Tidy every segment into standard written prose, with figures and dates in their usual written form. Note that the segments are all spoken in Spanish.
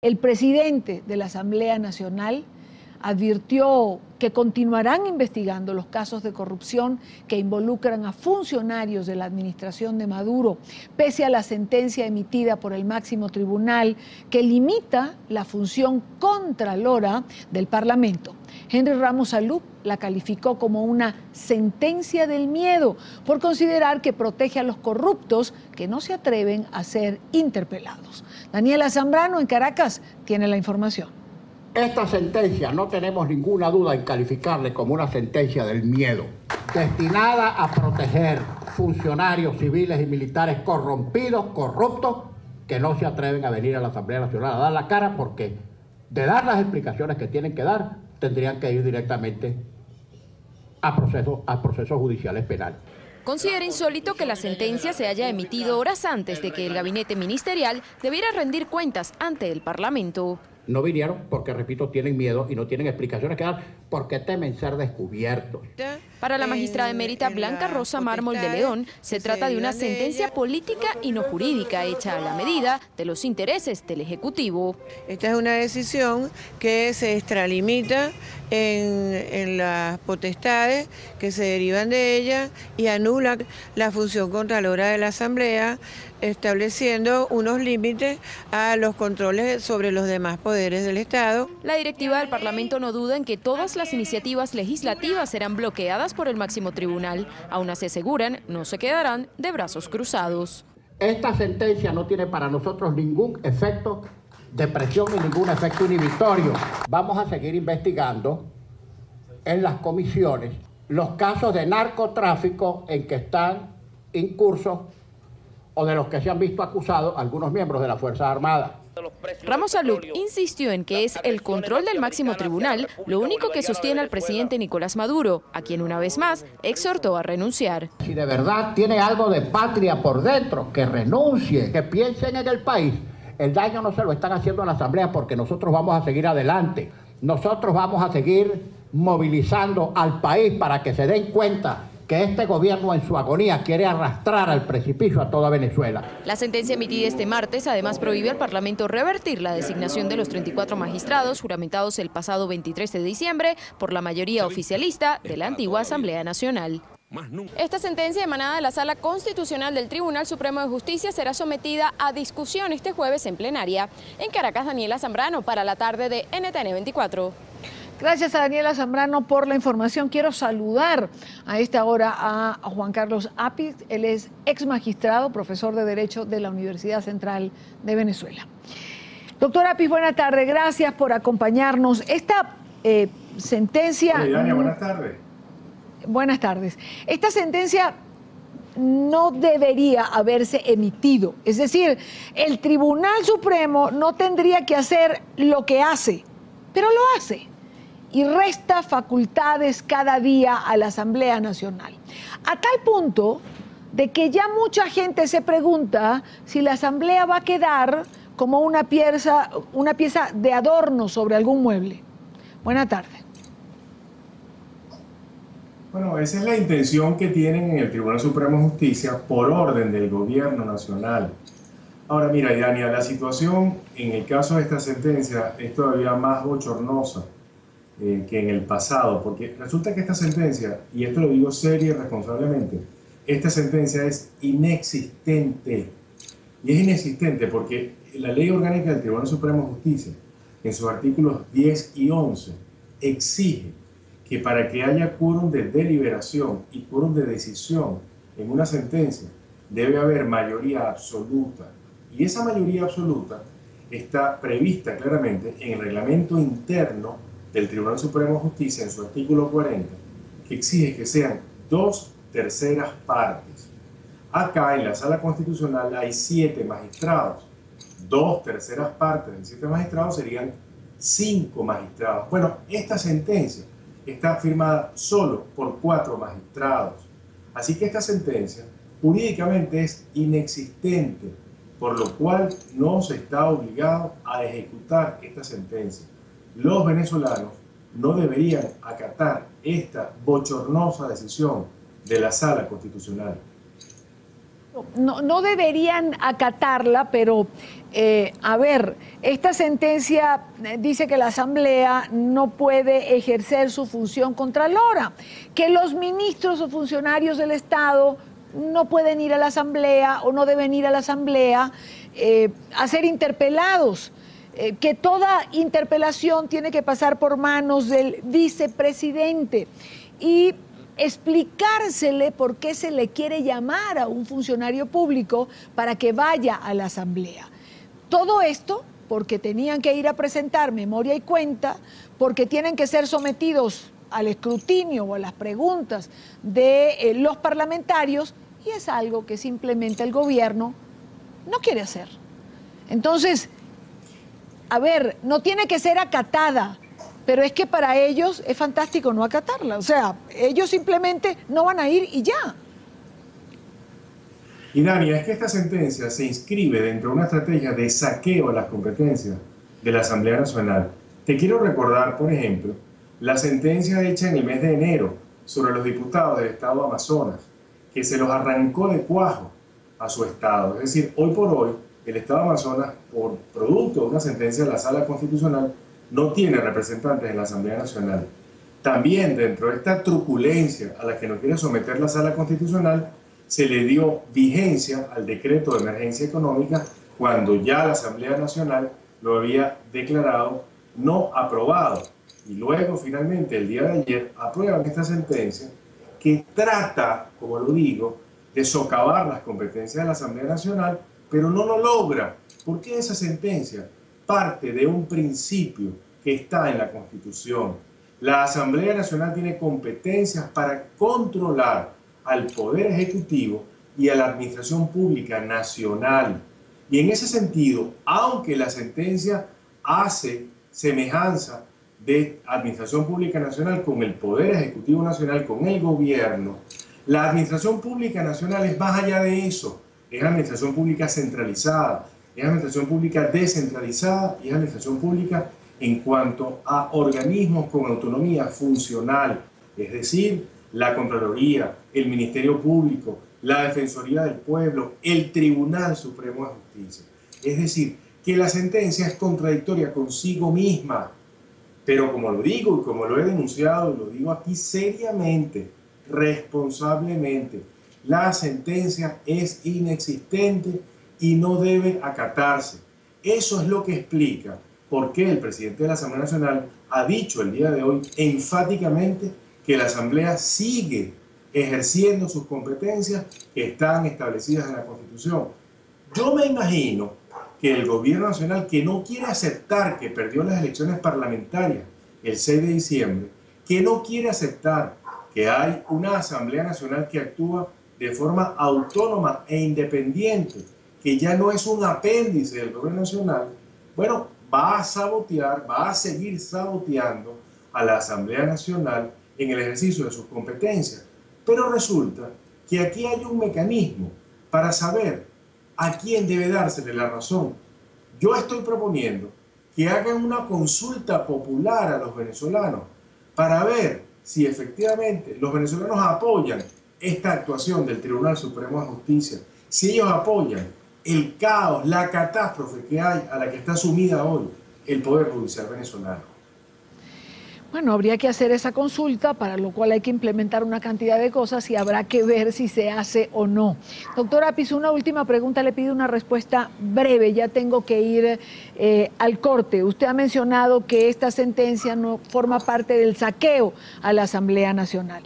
El presidente de la Asamblea Nacional advirtió que continuarán investigando los casos de corrupción que involucran a funcionarios de la administración de Maduro, pese a la sentencia emitida por el máximo tribunal que limita la función contralora del Parlamento. Henry Ramos Alup la calificó como una sentencia del miedo por considerar que protege a los corruptos que no se atreven a ser interpelados. Daniela Zambrano en Caracas tiene la información. Esta sentencia no tenemos ninguna duda en calificarle como una sentencia del miedo, destinada a proteger funcionarios civiles y militares corrompidos, corruptos, que no se atreven a venir a la Asamblea Nacional a dar la cara, porque de dar las explicaciones que tienen que dar, tendrían que ir directamente a procesos judiciales penales. Considera insólito que la sentencia se haya emitido horas antes de que el gabinete ministerial debiera rendir cuentas ante el Parlamento. No vinieron porque, repito, tienen miedo y no tienen explicaciones que dar porque temen ser descubiertos. Para la magistrada emérita Blanca Rosa Mármol de León, se trata de una sentencia política y no jurídica hecha a la medida de los intereses del Ejecutivo. Esta es una decisión que se extralimita en las potestades que se derivan de ella y anula la función contralora de la Asamblea, estableciendo unos límites a los controles sobre los demás poderes del Estado. La directiva del Parlamento no duda en que todas las iniciativas legislativas serán bloqueadas por el máximo tribunal. Aún así aseguran, no se quedarán de brazos cruzados. Esta sentencia no tiene para nosotros ningún efecto de presión ni ningún efecto inhibitorio. Vamos a seguir investigando en las comisiones los casos de narcotráfico en que están incursos o de los que se han visto acusados algunos miembros de las Fuerzas Armadas. Ramos Alup insistió en que es el control del máximo tribunal lo único que sostiene al presidente Nicolás Maduro, a quien una vez más exhortó a renunciar. Si de verdad tiene algo de patria por dentro, que renuncie, que piensen en el país. El daño no se lo están haciendo a la Asamblea porque nosotros vamos a seguir adelante. Nosotros vamos a seguir movilizando al país para que se den cuenta que este gobierno en su agonía quiere arrastrar al precipicio a toda Venezuela. La sentencia emitida este martes además prohíbe al Parlamento revertir la designación de los 34 magistrados juramentados el pasado 23 de diciembre por la mayoría oficialista de la antigua Asamblea Nacional. Esta sentencia emanada de la Sala Constitucional del Tribunal Supremo de Justicia será sometida a discusión este jueves en plenaria. En Caracas, Daniela Zambrano para la tarde de NTN 24. Gracias a Daniela Zambrano por la información. Quiero saludar a esta hora a Juan Carlos Apis. Él es ex magistrado, profesor de Derecho de la Universidad Central de Venezuela. Doctor Apis, buena tarde. Gracias por acompañarnos. Esta sentencia... Hola, Dania, buenas tardes. Buenas tardes. Esta sentencia no debería haberse emitido. Es decir, el Tribunal Supremo no tendría que hacer lo que hace, pero lo hace. Y resta facultades cada día a la Asamblea Nacional. A tal punto de que ya mucha gente se pregunta si la Asamblea va a quedar como una pieza de adorno sobre algún mueble. Buena tarde. Bueno, esa es la intención que tienen en el Tribunal Supremo de Justicia por orden del Gobierno Nacional. Ahora mira, Dania, la situación en el caso de esta sentencia es todavía más bochornosa que en el pasado, porque resulta que esta sentencia, y esto lo digo seria y responsablemente, esta sentencia es inexistente. Y es inexistente porque la Ley Orgánica del Tribunal Supremo de Justicia, en sus artículos 10 y 11, exige que para que haya quórum de deliberación y quórum de decisión en una sentencia, debe haber mayoría absoluta. Y esa mayoría absoluta está prevista claramente en el reglamento interno del Tribunal Supremo de Justicia, en su artículo 40, que exige que sean 2/3 partes. Acá en la Sala Constitucional hay 7 magistrados. 2/3 partes de 7 magistrados serían 5 magistrados. Bueno, esta sentencia está firmada solo por 4 magistrados. Así que esta sentencia jurídicamente es inexistente, por lo cual no se está obligado a ejecutar esta sentencia. Los venezolanos no deberían acatar esta bochornosa decisión de la Sala Constitucional. No deberían acatarla, pero a ver, esta sentencia dice que la Asamblea no puede ejercer su función contralora, que los ministros o funcionarios del Estado no pueden ir a la Asamblea o no deben ir a la Asamblea a ser interpelados, que toda interpelación tiene que pasar por manos del vicepresidente y explicársele por qué se le quiere llamar a un funcionario público para que vaya a la Asamblea. Todo esto porque tenían que ir a presentar memoria y cuenta, porque tienen que ser sometidos al escrutinio o a las preguntas de los parlamentarios, y es algo que simplemente el gobierno no quiere hacer. Entonces, a ver, no tiene que ser acatada, pero es que para ellos es fantástico no acatarla. O sea, ellos simplemente no van a ir y ya. Y Dani, es que esta sentencia se inscribe dentro de una estrategia de saqueo a las competencias de la Asamblea Nacional. Te quiero recordar, por ejemplo, la sentencia hecha en el mes de enero sobre los diputados del estado de Amazonas, que se los arrancó de cuajo a su estado. Es decir, hoy por hoy, el estado de Amazonas, por producto de una sentencia de la Sala Constitucional, no tiene representantes en la Asamblea Nacional. También dentro de esta truculencia a la que nos quiere someter la Sala Constitucional, se le dio vigencia al decreto de emergencia económica cuando ya la Asamblea Nacional lo había declarado no aprobado. Y luego, finalmente, el día de ayer, aprueban esta sentencia que trata, como lo digo, de socavar las competencias de la Asamblea Nacional, pero no lo logra. ¿Por qué esa sentencia? Parte de un principio que está en la Constitución. La Asamblea Nacional tiene competencias para controlar al Poder Ejecutivo y a la Administración Pública Nacional. Y en ese sentido, aunque la sentencia hace semejanza de Administración Pública Nacional con el Poder Ejecutivo Nacional, con el gobierno, la Administración Pública Nacional es más allá de eso. Es administración pública centralizada, es administración pública descentralizada y es administración pública en cuanto a organismos con autonomía funcional, es decir, la Contraloría, el Ministerio Público, la Defensoría del Pueblo, el Tribunal Supremo de Justicia. Es decir, que la sentencia es contradictoria consigo misma, pero como lo digo y como lo he denunciado, lo digo aquí seriamente, responsablemente, la sentencia es inexistente y no debe acatarse. Eso es lo que explica por qué el presidente de la Asamblea Nacional ha dicho el día de hoy enfáticamente que la Asamblea sigue ejerciendo sus competencias que están establecidas en la Constitución. Yo me imagino que el gobierno nacional, que no quiere aceptar que perdió las elecciones parlamentarias el 6 de diciembre, que no quiere aceptar que hay una Asamblea Nacional que actúa de forma autónoma e independiente, que ya no es un apéndice del gobierno nacional, bueno, va a sabotear, va a seguir saboteando a la Asamblea Nacional en el ejercicio de sus competencias. Pero resulta que aquí hay un mecanismo para saber a quién debe dársele la razón. Yo estoy proponiendo que hagan una consulta popular a los venezolanos para ver si efectivamente los venezolanos apoyan esta actuación del Tribunal Supremo de Justicia, si ellos apoyan el caos, la catástrofe que hay a la que está sumida hoy el Poder Judicial venezolano. Bueno, habría que hacer esa consulta, para lo cual hay que implementar una cantidad de cosas y habrá que ver si se hace o no. Doctor Apis, una última pregunta, le pido una respuesta breve, ya tengo que ir al corte. Usted ha mencionado que esta sentencia no forma parte del saqueo a la Asamblea Nacional.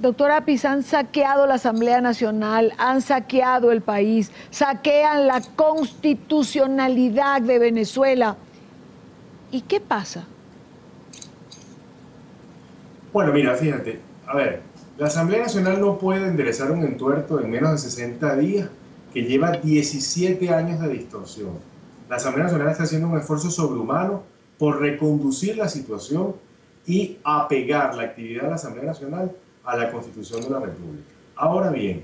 Doctor Apis, han saqueado la Asamblea Nacional, han saqueado el país, saquean la constitucionalidad de Venezuela. ¿Y qué pasa? Bueno, mira, fíjate, a ver, la Asamblea Nacional no puede enderezar un entuerto en menos de 60 días que lleva 17 años de distorsión. La Asamblea Nacional está haciendo un esfuerzo sobrehumano por reconducir la situación y apegar la actividad de la Asamblea Nacional a la Constitución de la República. Ahora bien,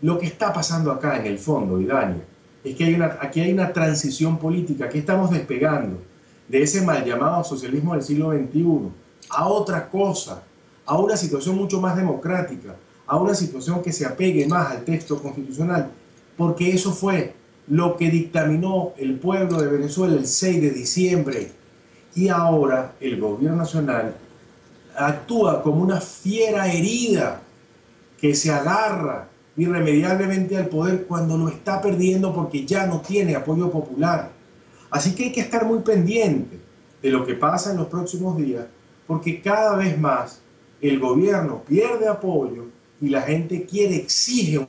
lo que está pasando acá en el fondo, Idania, es que aquí hay una transición política, que estamos despegando de ese mal llamado socialismo del siglo XXI a otra cosa, a una situación mucho más democrática, a una situación que se apegue más al texto constitucional, porque eso fue lo que dictaminó el pueblo de Venezuela el 6 de diciembre. Y ahora el gobierno nacional actúa como una fiera herida que se agarra irremediablemente al poder cuando lo está perdiendo porque ya no tiene apoyo popular. Así que hay que estar muy pendiente de lo que pasa en los próximos días, porque cada vez más el gobierno pierde apoyo y la gente exige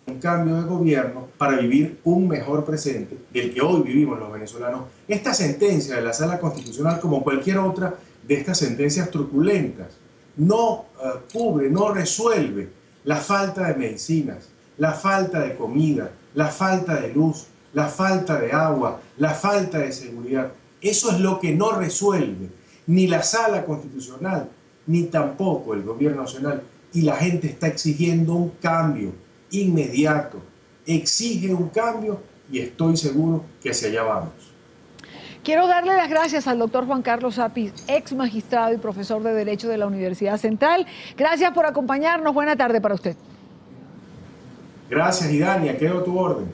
un cambio de gobierno para vivir un mejor presente del que hoy vivimos los venezolanos. Esta sentencia de la Sala Constitucional, como cualquier otra de estas sentencias truculentas, no cubre, no resuelve la falta de medicinas, la falta de comida, la falta de luz, la falta de agua, la falta de seguridad. Eso es lo que no resuelve ni la Sala Constitucional, ni tampoco el gobierno nacional. Y la gente está exigiendo un cambio inmediato. Exige un cambio y estoy seguro que hacia allá vamos. Quiero darle las gracias al doctor Juan Carlos Apis, ex magistrado y profesor de Derecho de la Universidad Central. Gracias por acompañarnos. Buena tarde para usted. Gracias, Idania. Quedo a tu orden.